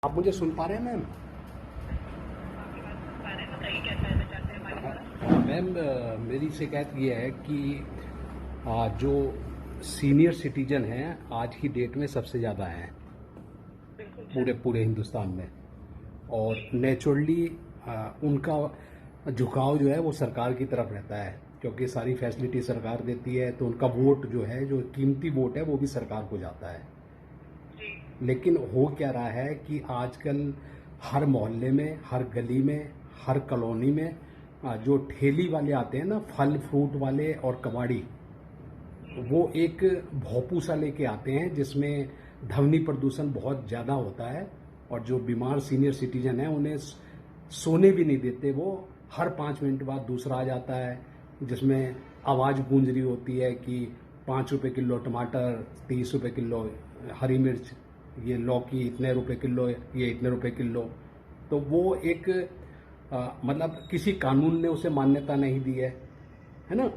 आप मुझे सुन पा रहे हैं मैम? मैम, मेरी शिकायत ये है कि जो सीनियर सिटीजन हैं आज की डेट में सबसे ज़्यादा हैं पूरे पूरे हिंदुस्तान में। और नेचुरली उनका झुकाव जो है वो सरकार की तरफ रहता है, क्योंकि सारी फैसिलिटी सरकार देती है, तो उनका वोट जो है, जो कीमती वोट है, वो भी सरकार को जाता है। लेकिन हो क्या रहा है कि आजकल हर मोहल्ले में, हर गली में, हर कॉलोनी में जो ठेली वाले आते हैं ना, फल फ्रूट वाले और कबाड़ी, वो एक भोंपू सा लेके आते हैं जिसमें ध्वनि प्रदूषण बहुत ज़्यादा होता है। और जो बीमार सीनियर सिटीजन हैं उन्हें सोने भी नहीं देते। वो हर 5 मिनट बाद दूसरा आ जाता है जिसमें आवाज़ गूंज रही होती है कि 5 रुपए किलो टमाटर, 30 रुपए किलो हरी मिर्च, ये लौकी इतने रुपए किलो, ये इतने रुपए किलो। तो वो एक मतलब किसी कानून ने उसे मान्यता नहीं दी है ना।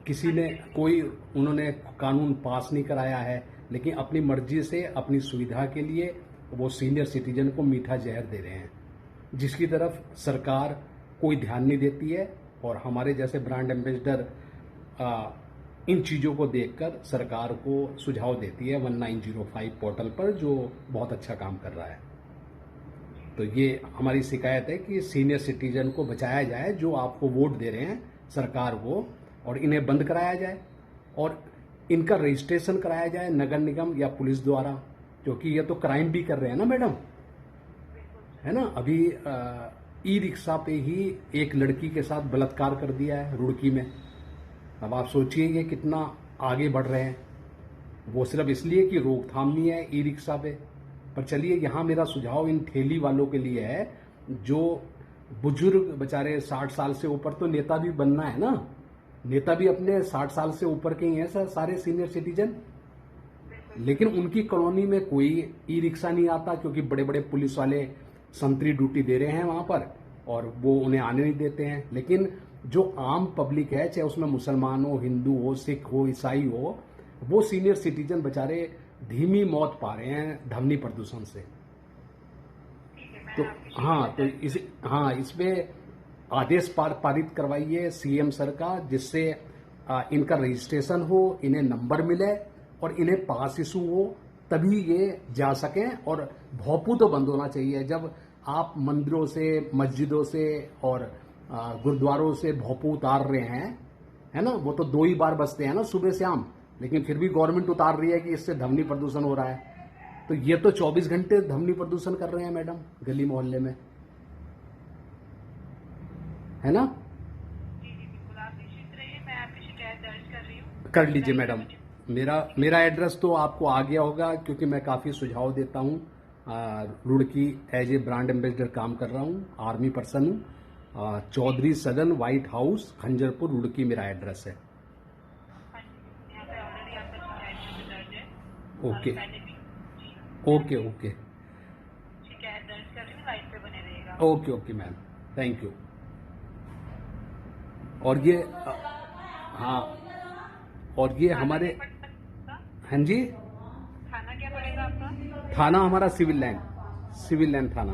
किसी ने कोई उन्होंने कानून पास नहीं कराया है, लेकिन अपनी मर्जी से अपनी सुविधा के लिए वो सीनियर सिटीजन को मीठा जहर दे रहे हैं, जिसकी तरफ सरकार कोई ध्यान नहीं देती है। और हमारे जैसे ब्रांड एम्बेसडर इन चीज़ों को देखकर सरकार को सुझाव देती है 1905 पोर्टल पर, जो बहुत अच्छा काम कर रहा है। तो ये हमारी शिकायत है कि सीनियर सिटीजन को बचाया जाए, जो आपको वोट दे रहे हैं सरकार को, और इन्हें बंद कराया जाए और इनका रजिस्ट्रेशन कराया जाए नगर निगम या पुलिस द्वारा, क्योंकि ये तो क्राइम भी कर रहे हैं ना मैडम, है ना। अभी ई रिक्शा पे ही एक लड़की के साथ बलात्कार कर दिया है रुड़की में। अब आप सोचिए ये कितना आगे बढ़ रहे हैं। वो सिर्फ इसलिए कि रोकथाम नहीं है ई रिक्शा पे। पर चलिए, यहाँ मेरा सुझाव इन ठेली वालों के लिए है, जो बुजुर्ग बेचारे 60 साल से ऊपर, तो नेता भी बनना है ना, नेता भी अपने 60 साल से ऊपर के ही हैं सर, सारे सीनियर सिटीजन। लेकिन उनकी कॉलोनी में कोई ई रिक्शा नहीं आता, क्योंकि बड़े बड़े पुलिस वाले संतरी ड्यूटी दे रहे हैं वहां पर, और वो उन्हें आने नहीं देते हैं। लेकिन जो आम पब्लिक है, चाहे उसमें मुसलमान हो, हिंदू हो, सिख हो, ईसाई हो, वो सीनियर सिटीजन बेचारे धीमी मौत पा रहे हैं ध्वनि प्रदूषण से। तो इस पे आदेश पारित करवाइए सीएम सर का, जिससे इनका रजिस्ट्रेशन हो, इन्हें नंबर मिले और इन्हें पास इशू हो, तभी ये जा सकें। और भोंपू तो बंद होना चाहिए। जब आप मंदिरों से, मस्जिदों से और गुरुद्वारों से भोंपू उतार रहे हैं, है ना, वो तो 2 ही बार बजते हैं ना, सुबह शाम, लेकिन फिर भी गवर्नमेंट उतार रही है कि इससे ध्वनि प्रदूषण हो रहा है। तो ये तो 24 घंटे ध्वनि प्रदूषण कर रहे हैं मैडम, गली मोहल्ले में, है ना। जी बिल्कुल, आप निश्चिंत रहिए, मैं आपकी शिकायत दर्ज कर रही हूँ। कर लीजिए मैडम। मेरा एड्रेस तो आपको आ गया होगा, क्योंकि मैं काफ़ी सुझाव देता हूँ। Roorkee as a brand ambassador काम कर रहा हूँ, आर्मी पर्सन हूँ। चौधरी सदन, व्हाइट हाउस, खंजरपुर, रुड़की मेरा एड्रेस है। हाँ जी, यहाँ पे ऑलरेडी आपका शिकायत दर्ज है। ओके पहले भी ओके ओके शिकायत दर्ज कर रही हूँ, लाइन पे बने रहिएगा। Okay okay ma'am, thank you. और ये हाँ, और ये हमारे, हाँ जी, थाना क्या पड़ेगा आपका? थाना हमारा सिविल लाइन थाना। सिविल लाइन थाना।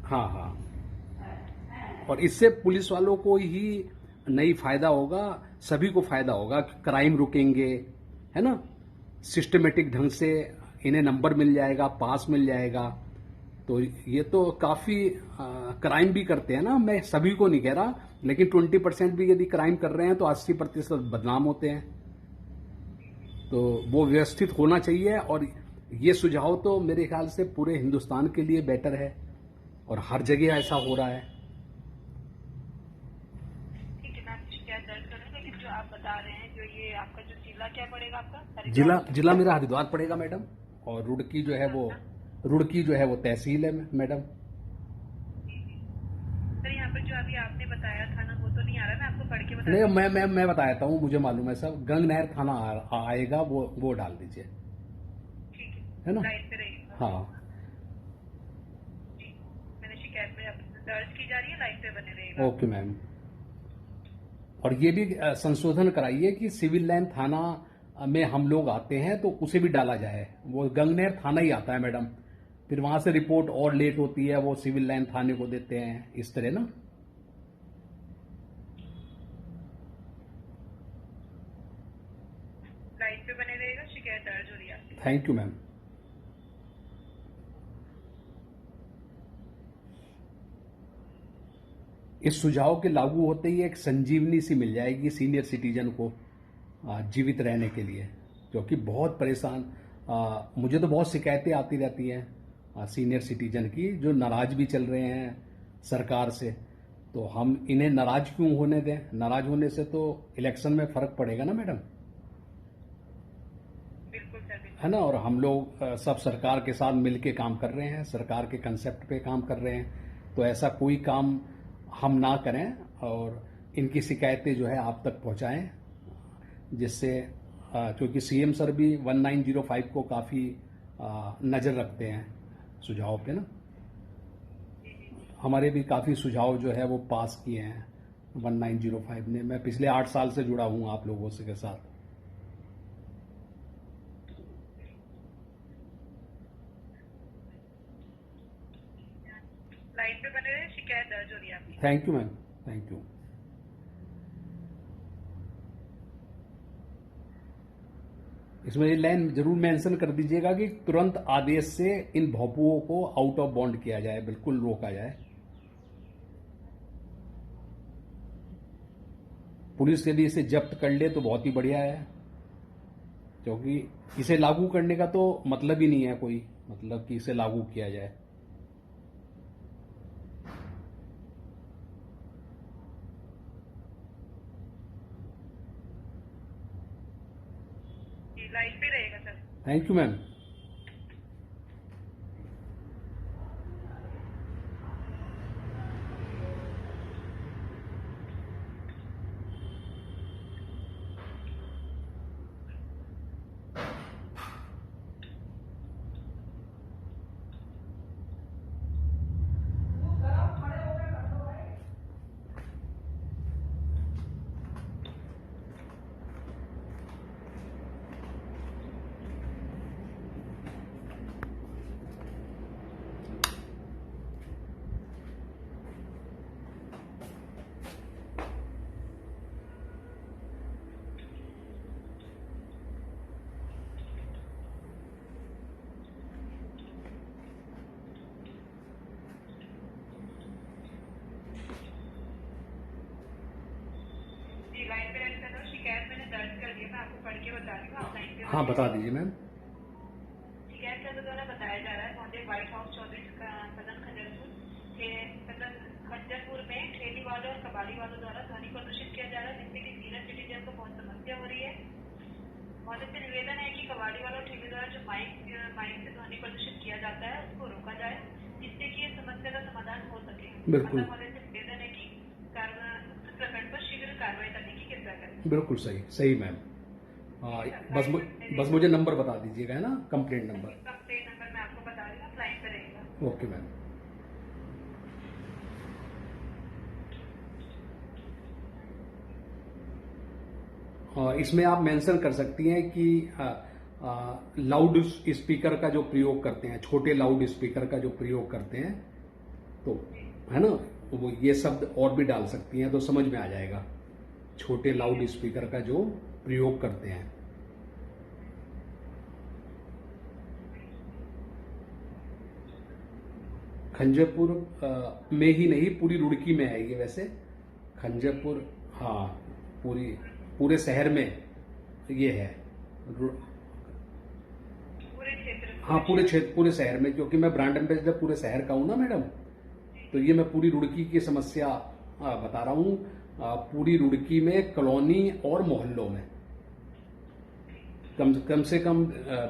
हाँ हाँ। और इससे पुलिस वालों को ही नहीं फायदा होगा, सभी को फायदा होगा। क्राइम रुकेंगे, है ना, सिस्टमेटिक ढंग से इन्हें नंबर मिल जाएगा, पास मिल जाएगा। तो ये तो काफी क्राइम भी करते हैं ना, मैं सभी को नहीं कह रहा, लेकिन 20% भी यदि क्राइम कर रहे हैं तो 80% बदनाम होते हैं। तो वो व्यवस्थित होना चाहिए। और ये सुझाव तो मेरे ख्याल से पूरे हिंदुस्तान के लिए बेटर है, और हर जगह ऐसा हो रहा है। ठीक है, मैं आपकी शिकायत दर्ज कर रही हूँ, लेकिन जो आप बता रहे हैं, जो ये आपका जो जिला क्या पड़ेगा आपका? जिला मेरा हरिद्वार पड़ेगा मैडम, और रुड़की जो है वो तहसील है मैडम। सर, यहाँ पर जो अभी आपने बताया थाना, वो तो नहीं आ रहा, मैं आपको पढ़ के बता नहीं, मैं बताता हूँ, मुझे मालूम है सब। गंग नहर थाना आएगा, वो डाल दीजिए, ठीक है ना। लाइन पे रहिएगा। हाँ जी, मैंने शिकायत में दर्ज की जा रही है, लाइन पे बने रहिएगा। Okay ma'am. और ये भी संशोधन कराइए कि सिविल लाइन थाना में हम लोग आते हैं तो उसे भी डाला जाए। वो गंग नहर थाना ही आता है मैडम, फिर वहां से रिपोर्ट और लेट होती है, वो सिविल लाइन थाने को देते हैं, इस तरह ना। लाइन पे बने रहेगा, शिकायत दर्ज हो रही है आपकी। Thank you ma'am. इस सुझाव के लागू होते ही एक संजीवनी सी मिल जाएगी सीनियर सिटीजन को जीवित रहने के लिए, क्योंकि बहुत परेशान। मुझे तो बहुत शिकायतें आती रहती हैं सीनियर सिटीजन की, जो नाराज भी चल रहे हैं सरकार से। तो हम इन्हें नाराज क्यों होने दें? नाराज होने से तो इलेक्शन में फर्क पड़ेगा ना मैडम, बिल्कुल सर, बिल्कुल। है ना। और हम लोग सब सरकार के साथ मिलके काम कर रहे हैं, सरकार के कंसेप्ट पे काम कर रहे हैं। तो ऐसा कोई काम हम ना करें और इनकी शिकायतें जो है आप तक पहुंचाएं, जिससे क्योंकि सीएम सर भी 1905 को काफ़ी नज़र रखते हैं सुझाव पे ना। हमारे भी काफ़ी सुझाव जो है वो पास किए हैं 1905 ने। मैं पिछले 8 साल से जुड़ा हूँ आप लोगों से के साथ। लाइन पे बने रहे, शिकायत दर्ज हो रही है आपकी। Thank you ma'am, thank you. इसमें ये लाइन जरूर मेंशन कर दीजिएगा कि तुरंत आदेश से इन भोपुओं को आउट ऑफ बॉन्ड किया जाए, बिल्कुल रोका जाए। पुलिस यदि इसे जब्त कर ले तो बहुत ही बढ़िया है, क्योंकि इसे लागू करने का तो मतलब ही नहीं है कोई, मतलब कि इसे लागू किया जाए। लाइन पे रहेगा सर। Thank you ma'am. जी, लाइन पे रहने सर, शिकायत मैंने दर्ज कर दी है, मैं आपको पढ़ के बता रही हूँ, आप लाइन पे हाँ बने बता रहिए। दीजिए मैम। शिकायत के द्वारा बताया जा रहा है महोदय, व्हाइट हाउस 24 सदन खंजरपुर में ठेली वालों और कबाड़ी वालों द्वारा ध्वनि प्रदूषित किया जा रहा है, जिससे कि सीनियर सिटीजन को बहुत समस्या हो रही है। महोदय से निवेदन है कि कबाड़ी वालों और ठेली द्वारा जो माइक से ध्वनि प्रदूषित किया जाता है उसको रोका जाए, जिससे कि ये समस्या का समाधान हो सके। बिल्कुल। महोदय से निवेदन है कि उक्त प्रकरण पर शीघ्र कार्रवाई करने की कृपया करें। बिल्कुल सही, सही मैम। बस मुझे नंबर बता दीजिएगा, है ना, कंप्लेंट नंबर। कंप्लेंट नंबर मैं आपको बता रही हूँ, आप लाइन पे रहेगा। Okay ma'am. इसमें आप मेंशन कर सकती हैं कि लाउड स्पीकर का जो प्रयोग करते हैं, छोटे लाउड स्पीकर का जो प्रयोग करते हैं, तो है ना, तो वो ये शब्द और भी डाल सकती हैं तो समझ में आ जाएगा। छोटे लाउड स्पीकर का जो प्रयोग करते हैं। खंजरपुर में ही नहीं, पूरी रुड़की में है ये वैसे। खंजरपुर, हाँ, पूरे शहर में ये है। पूरे क्षेत्र हाँ, पूरे शहर में, क्योंकि मैं ब्रांड एम्बेसडर पूरे शहर का हूं ना मैडम। तो ये मैं पूरी रुड़की की समस्या बता रहा हूँ। पूरी रुड़की में कॉलोनी और मोहल्लों में कम से कम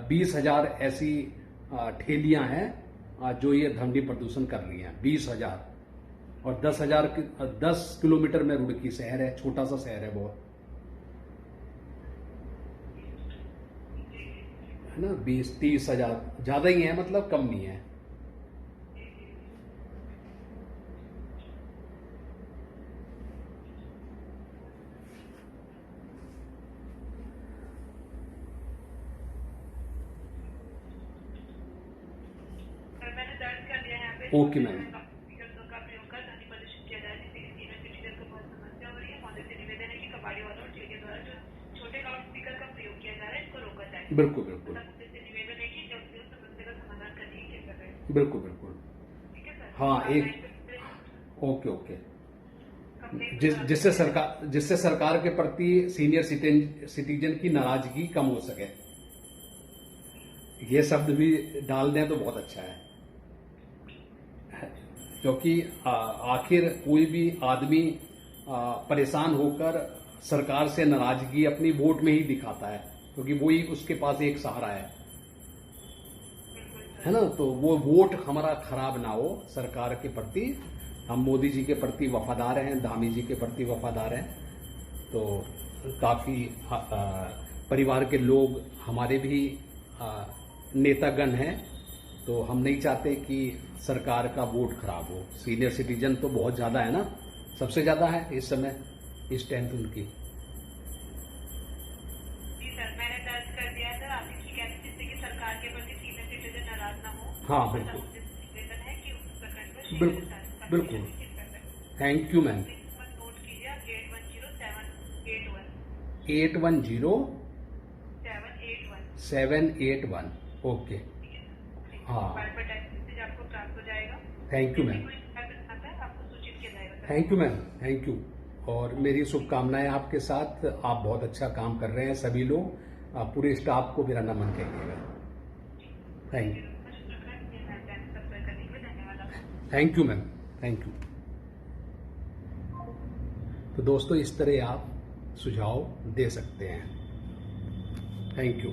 20,000 ऐसी ठेलियां हैं जो ये ध्वनि प्रदूषण कर रही हैं। 20,000। और 10 किलोमीटर में रुड़की शहर है, छोटा सा शहर है बहुत, है ना। 20-30,000 ज्यादा ही है, मतलब कम नहीं है। Okay ma'am. स्पीकर का प्रयोग कर ध्वनि प्रदूषित किया जा रहा है, जिससे कि सीनियर सिटीजन को बहुत समस्या हो रही है। महोदय से निवेदन है कि कबाड़ी वालों और ठेके द्वारा जो छोटे लाउड स्पीकर का प्रयोग किया जा रहा है, इसको रोका जाए। बिल्कुल बिल्कुल मुझसे से निवेदन है कि जल्द से जल्द समस्या का समाधान करने की कृपा करें। बिल्कुल बिल्कुल। ठीक है सर। हाँ एक ओके ओके। जिससे सरकार के प्रति सीनियर सिटीजन की नाराजगी कम हो सके, ये शब्द भी डाल दें तो बहुत अच्छा है, क्योंकि आखिर कोई भी आदमी परेशान होकर सरकार से नाराजगी अपनी वोट में ही दिखाता है, क्योंकि वही उसके पास एक सहारा है ना। तो वो वोट हमारा खराब ना हो सरकार के प्रति। हम मोदी जी के प्रति वफादार हैं, धामी जी के प्रति वफादार हैं। तो काफी परिवार के लोग हमारे भी नेतागण हैं, तो हम नहीं चाहते कि सरकार का वोट खराब हो। सीनियर सिटीजन तो बहुत ज्यादा है ना, सबसे ज्यादा है इस समय स्ट्रेंथ उनकी। जी सर, मैंने दर्ज कर दिया है सर आपकी शिकायत, जिससे कि सरकार के प्रति सीनियर सिटीजन नाराज ना हो। हाँ बिल्कुल निवेदन है कि उस प्रकरण पर बिल्कुल बिल्कुल। Thank you ma'am. नोट कीजिए 810781 810781 ओके। हाँ आपको प्राप्त हो जाएगा। Thank you ma'am. आपको सूचित किया जाएगा। Thank you ma'am, thank you. और मेरी शुभकामनाएं आपके साथ। आप बहुत अच्छा काम कर रहे हैं सभी लोग। पूरे स्टाफ को मेरा नमन कहिएगा। Thank you thank you ma'am, thank you. तो दोस्तों इस तरह आप सुझाव दे सकते हैं। Thank you.